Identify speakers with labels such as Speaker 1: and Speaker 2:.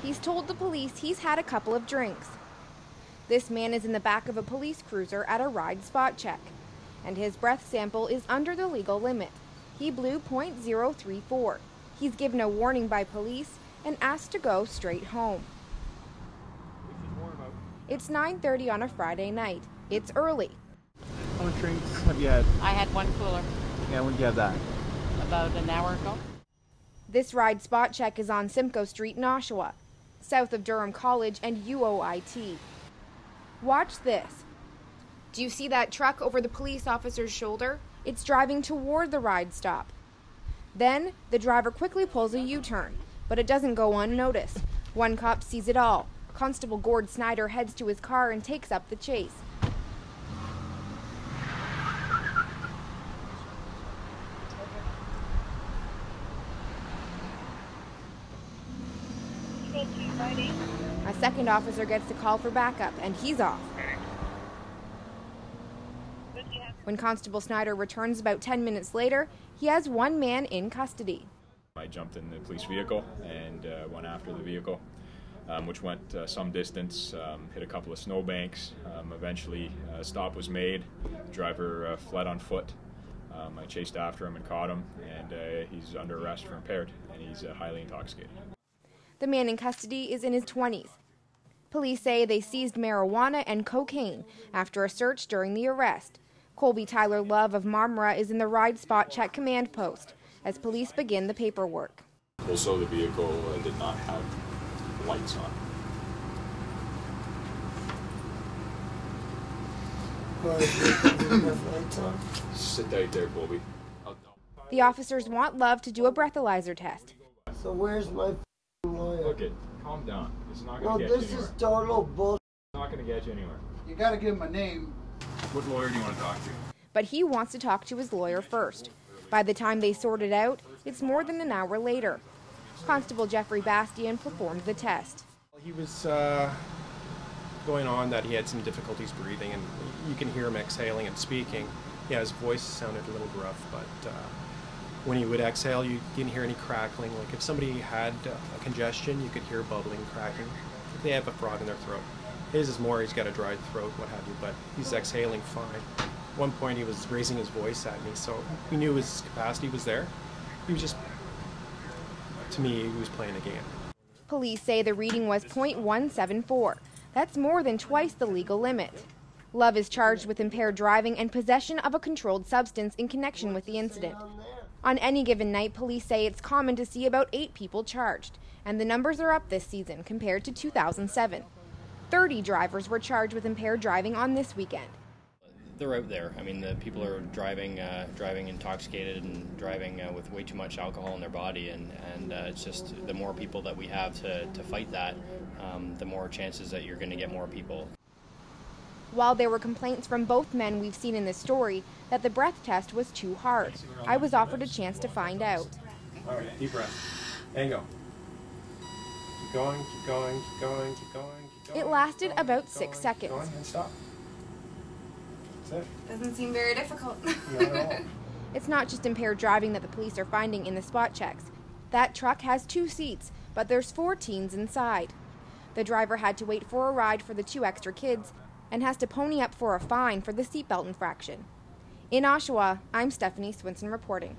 Speaker 1: He's told the police he's had a couple of drinks. This man is in the back of a police cruiser at a ride spot check, and his breath sample is under the legal limit. He blew .034. He's given a warning by police and asked to go straight home. It's 9:30 on a Friday night. It's early.
Speaker 2: How many drinks have you had?
Speaker 3: I had one cooler.
Speaker 2: Yeah, when did you have that?
Speaker 3: About an hour ago.
Speaker 1: This ride spot check is on Simcoe Street in Oshawa, south of Durham College and UOIT. Watch this. Do you see that truck over the police officer's shoulder? It's driving toward the ride stop. Then, the driver quickly pulls a U-turn, but it doesn't go unnoticed. One cop sees it all. Constable Gord Snyder heads to his car and takes up the chase. A second officer gets the call for backup, and he's off. When Constable Snyder returns about 10 minutes later, he has one man in custody.
Speaker 4: I jumped in the police vehicle and went after the vehicle, which went some distance, hit a couple of snowbanks. Eventually, a stop was made. The driver fled on foot. I chased after him and caught him, and he's under arrest for impaired, and he's highly intoxicated.
Speaker 1: The man in custody is in his 20s. Police say they seized marijuana and cocaine after a search during the arrest. Colby Tyler Love of Marmora is in the ride spot check command post as police begin the paperwork.
Speaker 4: Also, the vehicle did not have lights on. Sit tight there, Colby.
Speaker 1: The officers want Love to do a breathalyzer test.
Speaker 5: So where's my lawyer?
Speaker 4: Look it, calm down. It's not going to get you anywhere.
Speaker 5: This is total bullshit.
Speaker 4: It's not going to get you anywhere.
Speaker 6: You got to give him a name.
Speaker 4: What lawyer do you want to talk to?
Speaker 1: But he wants to talk to his lawyer first. By the time they sort it out, it's more than an hour later. Constable Jeffrey Bastian performed the test.
Speaker 7: He was going on that he had some difficulties breathing, and you can hear him exhaling and speaking. Yeah, his voice sounded a little gruff, but when he would exhale, you didn't hear any crackling. Like if somebody had a congestion, you could hear bubbling, cracking. If they have a frog in their throat. His is more, he's got a dry throat, what have you, but he's exhaling fine. At one point he was raising his voice at me, so we knew his capacity was there. He was just, to me, he was playing a game.
Speaker 1: Police say the reading was .174. That's more than twice the legal limit. Love is charged with impaired driving and possession of a controlled substance in connection with the incident. On any given night, police say it's common to see about 8 people charged, and the numbers are up this season compared to 2007. 30 drivers were charged with impaired driving on this weekend.
Speaker 8: They're out there. I mean, the people are driving intoxicated and driving with way too much alcohol in their body, and it's just the more people that we have to fight that, the more chances that you're going to get more people.
Speaker 1: While there were complaints from both men we've seen in this story that the breath test was too hard, I was offered a chance to find out.
Speaker 7: All right, deep breath. And go. Keep going, keep going, keep going, keep going.
Speaker 1: It lasted about 6 seconds.
Speaker 7: Go on and stop. That's it.
Speaker 1: Doesn't seem very difficult.
Speaker 7: Not at all.
Speaker 1: It's not just impaired driving that the police are finding in the spot checks. That truck has 2 seats, but there's 4 teens inside. The driver had to wait for a ride for the 2 extra kids and has to pony up for a fine for the seatbelt infraction. In Oshawa, I'm Stephanie Swinson reporting.